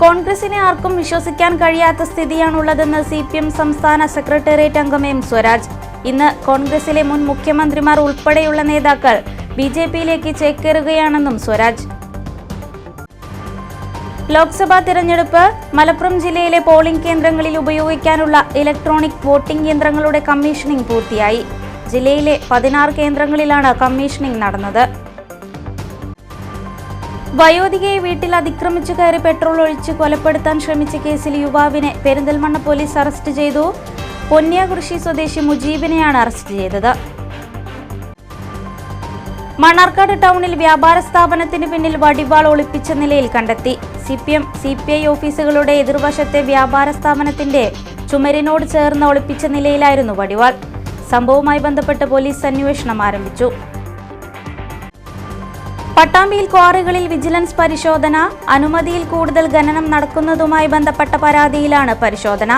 കോൺഗ്രസിനെ ആർക്കും വിശ്വസിക്കാൻ കഴിയാത്ത സ്ഥിതിയാണുള്ളതെന്ന് CPM സംസ്ഥാന സെക്രട്ടേറിയറ്റ് അംഗം M സ്വരാജ്. ഇന്ന് കോൺഗ്രസിലെ മുൻ മുഖ്യമന്ത്രിമാർ ഉൾപ്പെടെയുള്ള നേതാക്കൾ BJPയിലേക്ക് ചേക്കേറുകയാണെന്നും സ്വരാജ്. ലോക്സഭാ തിരഞ്ഞെടുപ്പ് മലപ്പുറം ജില്ലയിലെ പോളിംഗ് കേന്ദ്രങ്ങളിൽ ഉപയോഗിക്കാനുള്ള ഇലക്ട്രോണിക് വോട്ടിംഗ് യന്ത്രങ്ങളുടെ കമ്മീഷനിംഗ് പൂർത്തിയായി. ജില്ലയിലെ 16 കേന്ദ്രങ്ങളിലാണ് കമ്മീഷനിംഗ് നടന്നത്. വയോധികയെ വീട്ടിൽ അതിക്രമിച്ചു കയറി പെട്രോൾ ഒഴിച്ച് കൊലപ്പെടുത്താൻ ശ്രമിച്ച കേസിൽ യുവാവിനെ പെരിന്തൽമണ്ണ പോലീസ് അറസ്റ്റ് ചെയ്തു. പൊന്നിയാകുറിശി സ്വദേശി മുജീബിനെയാണ് അറസ്റ്റ് ചെയ്തത്. മണ്ണാർക്കാട് ടൗണിൽ വ്യാപാര സ്ഥാപനത്തിന് പിന്നിൽ വടിവാൾ ഒളിപ്പിച്ച നിലയിൽ കണ്ടെത്തി. CPM CPI ഓഫീസുകളുടെ എതിർവശത്തെ വ്യാപാര സ്ഥാപനത്തിന്റെ ചുമരിനോട് ചേർന്ന് ഒളിപ്പിച്ച നിലയിലായിരുന്നു വടിവാൾ. സംഭവവുമായി ബന്ധപ്പെട്ട് പോലീസ് അന്വേഷണം ആരംഭിച്ചു. പട്ടാമ്പിയിൽ ക്വാറികളിൽ വിജിലൻസ് പരിശോധന. അനുമതിയിൽ കൂടുതൽ ഖനനം നടക്കുന്നതുമായി ബന്ധപ്പെട്ട പരാതിയിലാണ് പരിശോധന.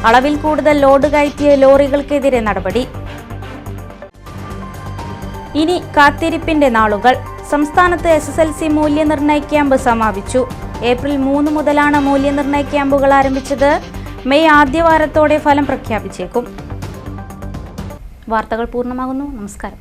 അളവിൽ കൂടുതൽ ലോഡ് കയറ്റിയ ലോറികൾക്കെതിരെ നടപടി. ഇനി കാത്തിരിപ്പിന്റെ നാളുകൾ. സംസ്ഥാനത്ത് SSLC മൂല്യനിർണ്ണയ ക്യാമ്പ് സമാപിച്ചു. ഏപ്രിൽ 3 മുതലാണ് മൂല്യനിർണ്ണയ ക്യാമ്പുകൾ ആരംഭിച്ചത്. മെയ് ആദ്യവാരത്തോടെ ഫലം പ്രഖ്യാപിച്ചേക്കും. വാർത്തകൾ പൂർണ്ണമാകുന്നു. നമസ്കാരം.